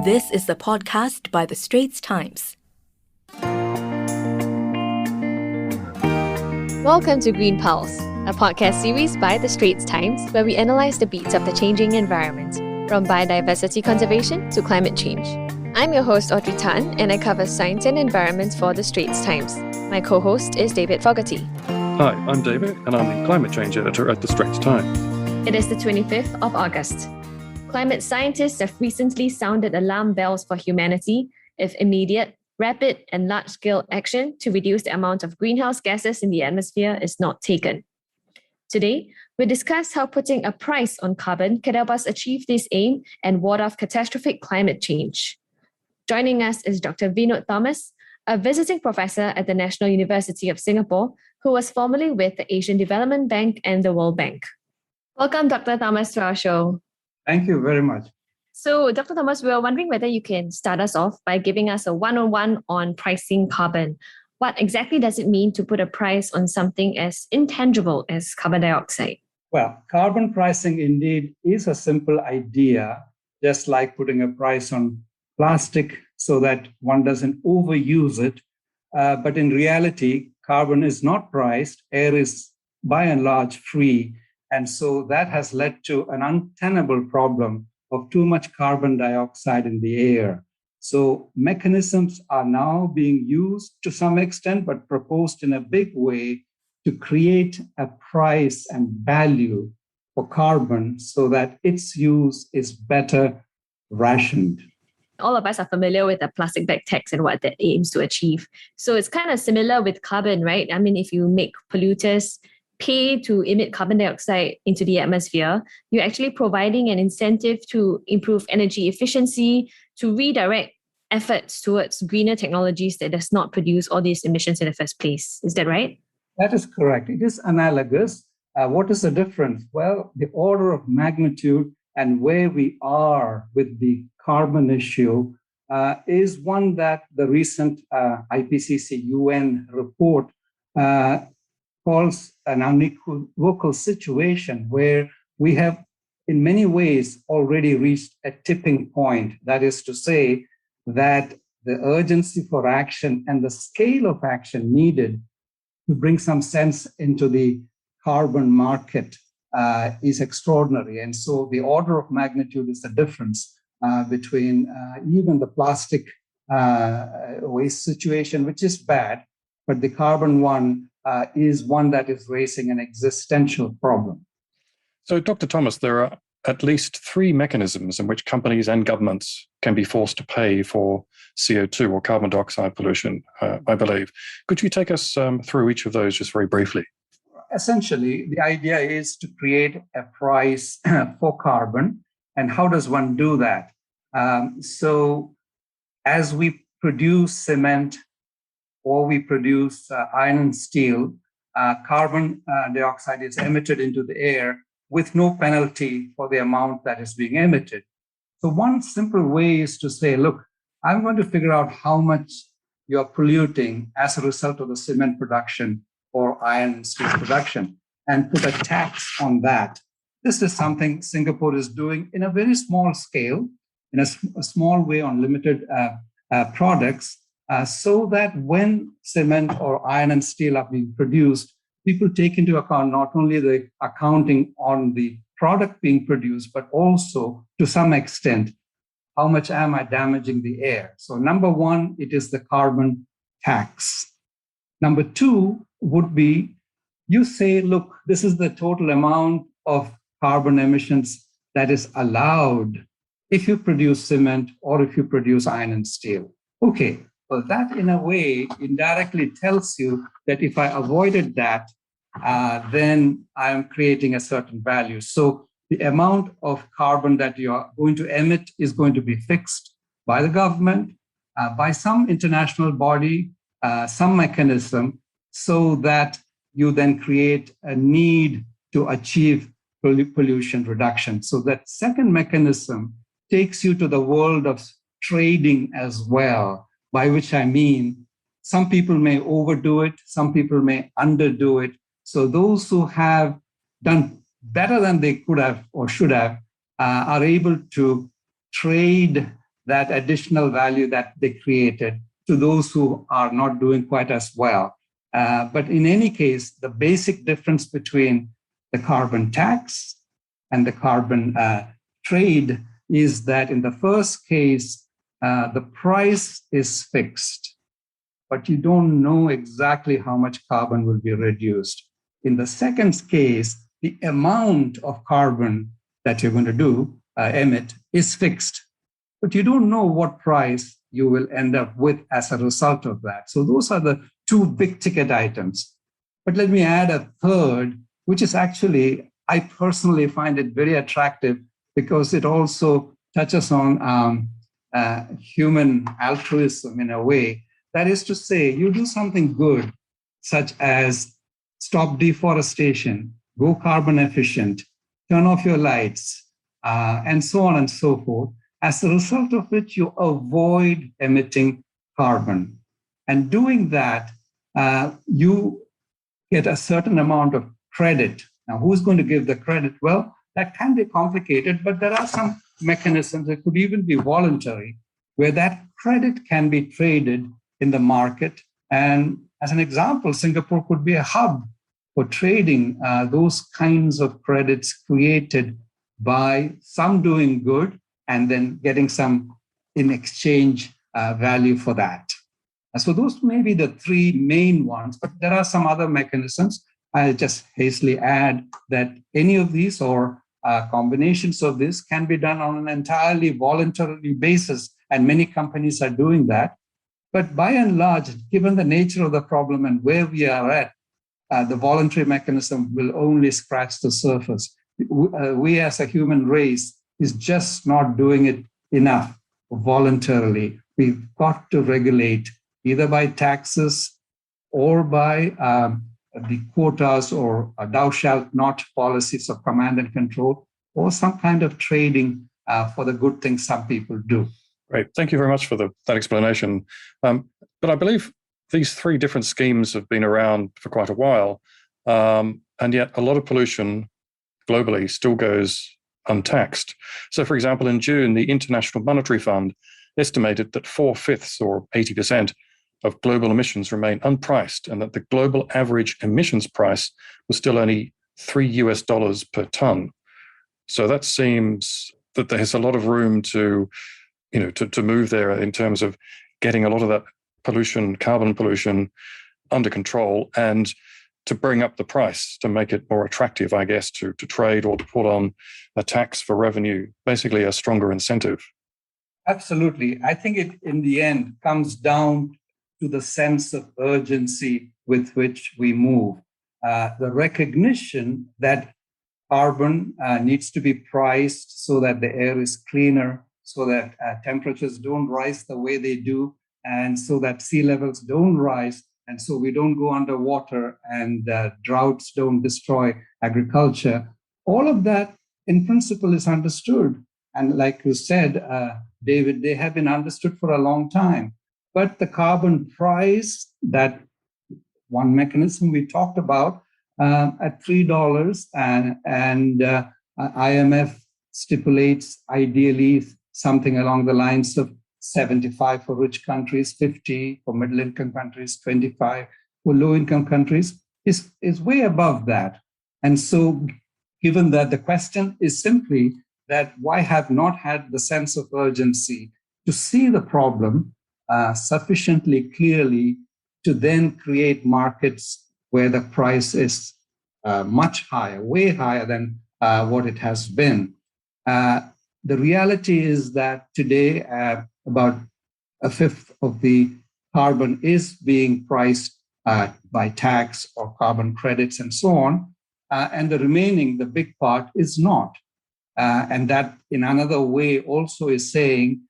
This is the podcast by the Straits Times. Welcome to Green Pulse, a podcast series by the Straits Times where we analyse the beats of the changing environment, from biodiversity conservation to climate change. I'm your host Audrey Tan, and I cover science and environment for the Straits Times. My co-host is David Fogarty. Hi, I'm David, and I'm the climate change editor at the Straits Times. It is the 25th of August. Climate scientists have recently sounded alarm bells for humanity if immediate, rapid, and large-scale action to reduce the amount of greenhouse gases in the atmosphere is not taken. Today, we'll discuss how putting a price on carbon can help us achieve this aim and ward off catastrophic climate change. Joining us is Dr. Vinod Thomas, a visiting professor at the National University of Singapore, who was formerly with the Asian Development Bank and the World Bank. Welcome, Dr. Thomas, to our show. Thank you very much. So, Dr. Thomas, we were wondering whether you can start us off by giving us a one-on-one on pricing carbon. What exactly does it mean to put a price on something as intangible as carbon dioxide? Well, carbon pricing indeed is a simple idea, just like putting a price on plastic so that one doesn't overuse it. But in reality, carbon is not priced. Air is by and large free. And so that has led to an untenable problem of too much carbon dioxide in the air. So mechanisms are now being used to some extent, but proposed in a big way to create a price and value for carbon so that its use is better rationed. All of us are familiar with the plastic bag tax and what that aims to achieve. So it's kind of similar with carbon, right? I mean, if you make polluters pay to emit carbon dioxide into the atmosphere, you're actually providing an incentive to improve energy efficiency, to redirect efforts towards greener technologies that does not produce all these emissions in the first place. Is that right? That is correct. It is analogous. What is the difference? Well, the order of magnitude and where we are with the carbon issue is one that the recent IPCC UN report calls an unequivocal situation where we have, in many ways, already reached a tipping point. That is to say that the urgency for action and the scale of action needed to bring some sense into the carbon market is extraordinary. And so the order of magnitude is the difference between even the plastic waste situation, which is bad, but the carbon one is one that is raising an existential problem. So, Dr. Thomas, there are at least three mechanisms in which companies and governments can be forced to pay for CO2 or carbon dioxide pollution, I believe. Could you take us through each of those just very briefly? Essentially, the idea is to create a price for carbon. And how does one do that? So as we produce cement or we produce iron and steel, carbon dioxide is emitted into the air with no penalty for the amount that is being emitted. So one simple way is to say, look, I'm going to figure out how much you're polluting as a result of the cement production or iron and steel production and put a tax on that. This is something Singapore is doing in a very small scale, in a small way on limited products, so that when cement or iron and steel are being produced, people take into account not only the accounting on the product being produced, but also to some extent, how much am I damaging the air? So number one, it is the carbon tax. Number two would be, you say, look, this is the total amount of carbon emissions that is allowed if you produce cement or if you produce iron and steel. Okay, well, that in a way indirectly tells you that if I avoided that, then I'm creating a certain value. So the amount of carbon that you are going to emit is going to be fixed by the government, by some international body, some mechanism, so that you then create a need to achieve pollution reduction. So that second mechanism takes you to the world of trading as well, by which I mean some people may overdo it, some people may underdo it. So those who have done better than they could have or should have are able to trade that additional value that they created to those who are not doing quite as well. But in any case, the basic difference between the carbon tax and the carbon trade is that in the first case, the price is fixed, but you don't know exactly how much carbon will be reduced. In the second case, the amount of carbon that you're going to emit is fixed, but you don't know what price you will end up with as a result of that. So those are the two big ticket items. But let me add a third, which is actually, I personally find it very attractive because it also touches on human altruism in a way. That is to say, you do something good, such as stop deforestation, go carbon efficient, turn off your lights, and so on and so forth, as a result of which you avoid emitting carbon. And doing that, you get a certain amount of credit. Now, who's going to give the credit? Well, that can be complicated, but there are some mechanisms that could even be voluntary, where that credit can be traded in the market. And as an example, Singapore could be a hub for trading those kinds of credits created by some doing good and then getting some in exchange value for that. So those may be the three main ones, but there are some other mechanisms. I'll just hastily add that any of these or combinations of this can be done on an entirely voluntary basis, and many companies are doing that. But by and large, given the nature of the problem and where we are at, the voluntary mechanism will only scratch the surface. We as a human race is just not doing it enough voluntarily. We've got to regulate either by taxes or by the quotas or thou shalt not policies of command and control, or some kind of trading for the good things some people do. Great. Thank you very much for that explanation. But I believe these three different schemes have been around for quite a while, and yet a lot of pollution globally still goes untaxed. So, for example, in June, the International Monetary Fund estimated that 4/5 or 80% of global emissions remain unpriced, and that the global average emissions price was still only $3 per ton. So that seems that there's a lot of room to move there in terms of getting a lot of that pollution, carbon pollution, under control, and to bring up the price to make it more attractive, I guess, to trade or to put on a tax for revenue, basically a stronger incentive. Absolutely. I think it, in the end, comes down to the sense of urgency with which we move. The recognition that carbon needs to be priced so that the air is cleaner, so that temperatures don't rise the way they do, and so that sea levels don't rise, and so we don't go underwater and droughts don't destroy agriculture. All of that, in principle, is understood. And like you said, David, they have been understood for a long time. But the carbon price, that one mechanism we talked about, at $3, and IMF stipulates ideally something along the lines of 75 for rich countries, 50 for middle-income countries, 25 for low-income countries, is way above that. And so, given that the question is simply that why have not had the sense of urgency to see the problem sufficiently clearly to then create markets where the price is much higher, way higher than what it has been. The reality is that today, about 1/5 of the carbon is being priced by tax or carbon credits and so on, and the remaining, the big part, is not. And that, in another way, also is saying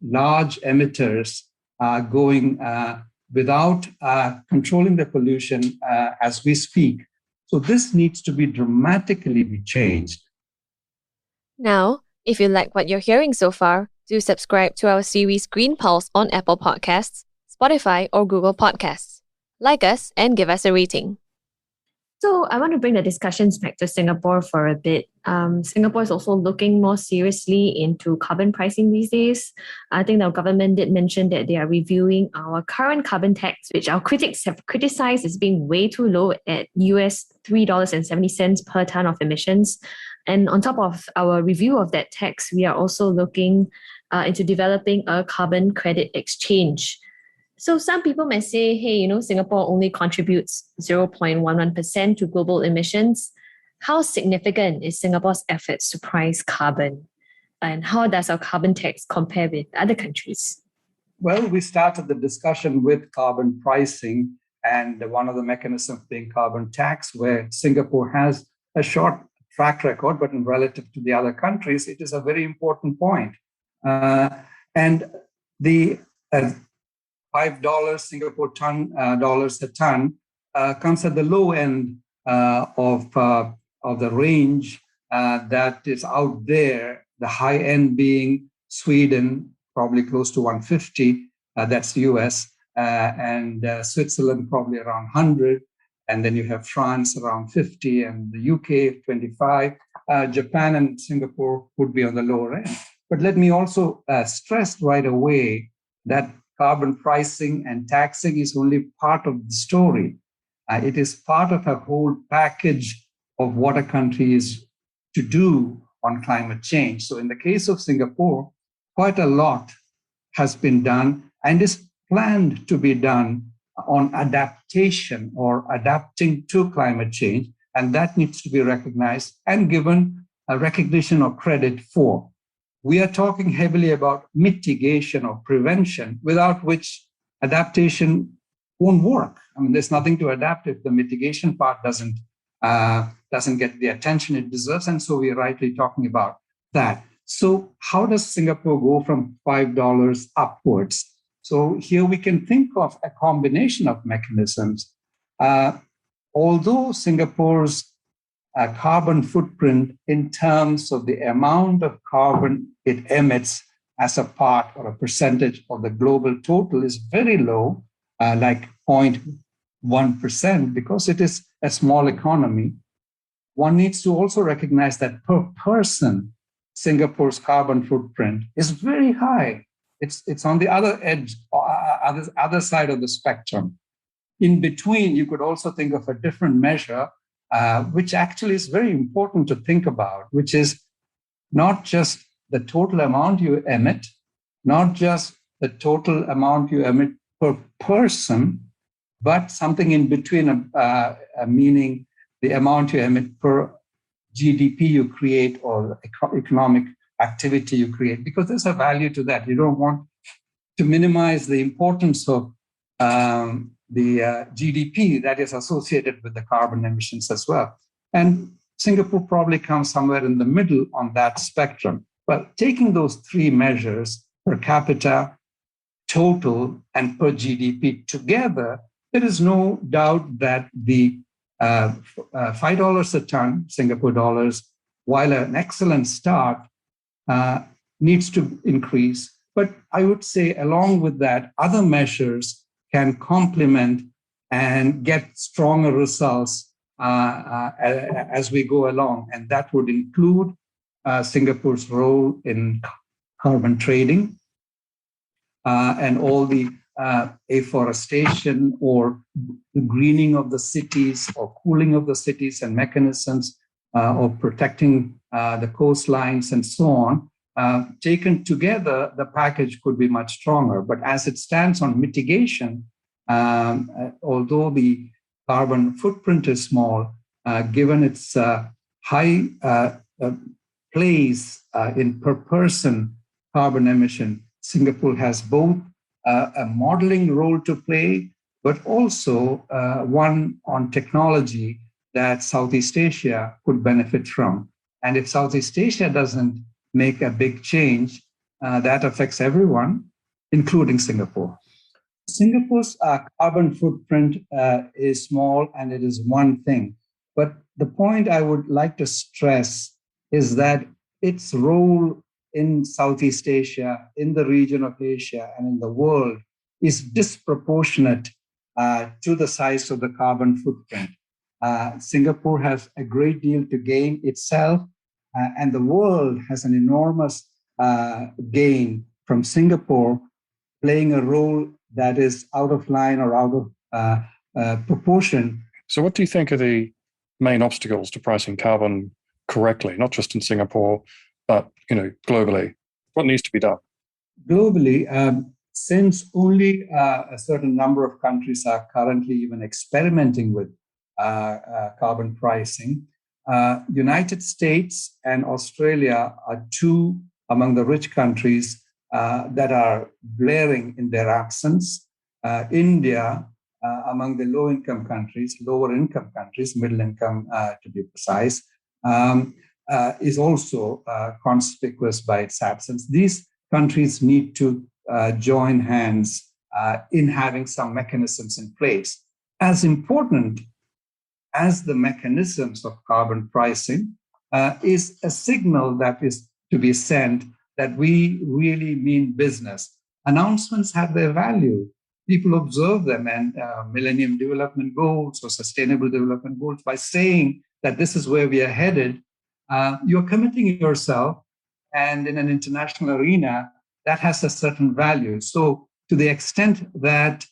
large emitters are going without controlling the pollution as we speak. So this needs to be dramatically changed. Now, if you like what you're hearing so far, do subscribe to our series Green Pulse on Apple Podcasts, Spotify, or Google Podcasts. Like us and give us a rating. So I want to bring the discussions back to Singapore for a bit. Singapore is also looking more seriously into carbon pricing these days. I think the government did mention that they are reviewing our current carbon tax, which our critics have criticized as being way too low at US $3.70 per ton of emissions. And on top of our review of that tax, we are also looking into developing a carbon credit exchange. So some people may say, hey, Singapore only contributes 0.11% to global emissions. How significant is Singapore's efforts to price carbon? And how does our carbon tax compare with other countries? Well, we started the discussion with carbon pricing and one of the mechanisms being carbon tax, where Singapore has a short track record, but in relative to the other countries, it is a very important point. And the $5 Singapore dollars a ton comes at the low end of the range that is out there. The high end being Sweden, probably close to 150. That's US, and Switzerland probably around 100, and then you have France around 50, and the UK 25. Japan and Singapore would be on the lower end. But let me also stress right away that carbon pricing and taxing is only part of the story. It is part of a whole package of what a country is to do on climate change. So in the case of Singapore, quite a lot has been done and is planned to be done on adaptation or adapting to climate change. And that needs to be recognized and given a recognition or credit for. We are talking heavily about mitigation or prevention, without which adaptation won't work. I mean, there's nothing to adapt if the mitigation part doesn't get the attention it deserves. And so we're rightly talking about that. So how does Singapore go from $5 upwards? So here we can think of a combination of mechanisms. Although Singapore's carbon footprint in terms of the amount of carbon it emits as a part or a percentage of the global total is very low, like 0.1%, because it is a small economy. One needs to also recognize that per person, Singapore's carbon footprint is very high. It's on the other edge, other side of the spectrum. In between, you could also think of a different measure, which actually is very important to think about, which is not just the total amount you emit, not just the total amount you emit per person, but something in between, meaning the amount you emit per GDP you create or economic activity you create, because there's a value to that. You don't want to minimize the importance of the GDP that is associated with the carbon emissions as well. And Singapore probably comes somewhere in the middle on that spectrum. But taking those three measures, per capita, total, and per GDP together, there is no doubt that the $5 a ton, Singapore dollars, while an excellent start, needs to increase. But I would say along with that, other measures can complement and get stronger results as we go along. And that would include Singapore's role in carbon trading and all the afforestation or the greening of the cities or cooling of the cities and mechanisms of protecting the coastlines and so on. Taken together, the package could be much stronger. But as it stands on mitigation, although the carbon footprint is small, given its high place in per person carbon emission, Singapore has both a modeling role to play, but also one on technology that Southeast Asia could benefit from. And if Southeast Asia doesn't make a big change, that affects everyone, including Singapore. Singapore's carbon footprint is small and it is one thing. But the point I would like to stress is that its role in Southeast Asia, in the region of Asia, and in the world is disproportionate to the size of the carbon footprint. Singapore has a great deal to gain itself, and the world has an enormous gain from Singapore playing a role that is out of line or out of proportion. So what do you think are the main obstacles to pricing carbon correctly, not just in Singapore, but globally? What needs to be done? Globally, since only a certain number of countries are currently even experimenting with carbon pricing, United States and Australia are two among the rich countries that are blaring in their absence. India, among the lower income countries, middle income to be precise, is also conspicuous by its absence. These countries need to join hands in having some mechanisms in place. As important as the mechanisms of carbon pricing is a signal that is to be sent that we really mean business. Announcements have their value. People observe them, and Millennium Development Goals or Sustainable Development Goals, by saying that this is where we are headed, you're committing yourself, and in an international arena, that has a certain value. So to the extent that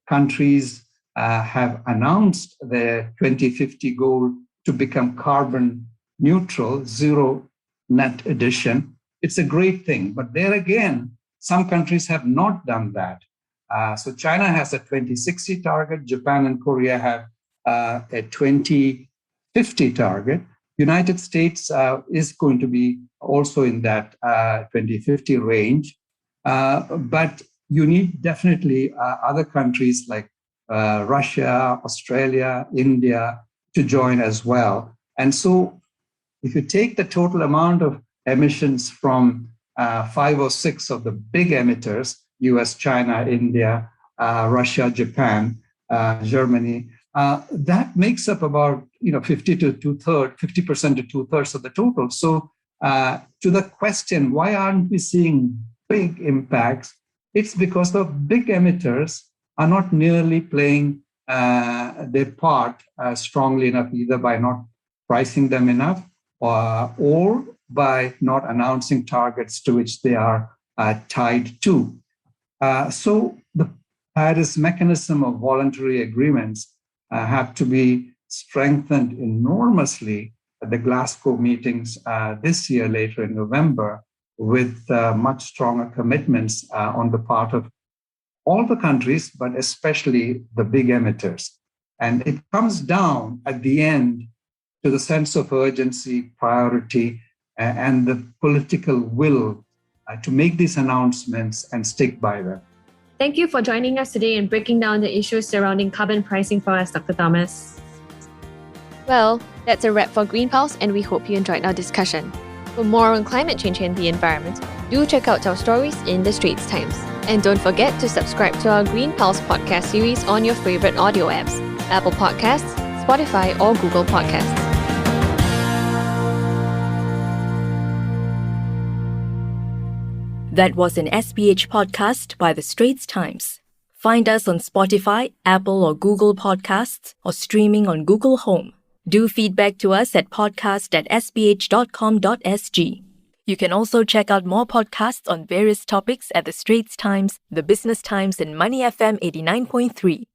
countries have announced their 2050 goal to become carbon neutral, zero net addition, it's a great thing. But there again, some countries have not done that. So China has a 2060 target. Japan and Korea have a 2050 target. United States is going to be also in that 2050 range. But you need definitely other countries like Russia, Australia, India to join as well. And so if you take the total amount of emissions from 5 or 6 of the big emitters, US, China, India, Russia, Japan, Germany, that makes up about 50% to 2/3 of the total. So to the question, why aren't we seeing big impacts? It's because the big emitters are not nearly playing their part strongly enough, either by not pricing them enough or by not announcing targets to which they are tied to. So the Paris mechanism of voluntary agreements have to be strengthened enormously at the Glasgow meetings this year, later in November, with much stronger commitments on the part of all the countries, but especially the big emitters. And it comes down at the end to the sense of urgency, priority, and the political will to make these announcements and stick by them. Thank you for joining us today and breaking down the issues surrounding carbon pricing for us, Dr. Thomas. Well, that's a wrap for Green Pulse, and we hope you enjoyed our discussion. For more on climate change and the environment, do check out our stories in the Straits Times. And don't forget to subscribe to our Green Pulse podcast series on your favorite audio apps, Apple Podcasts, Spotify, or Google Podcasts. That was an SPH podcast by the Straits Times. Find us on Spotify, Apple or Google Podcasts, or streaming on Google Home. Do feedback to us at podcast@sph.com.sg. You can also check out more podcasts on various topics at the Straits Times, the Business Times, and Money FM 89.3.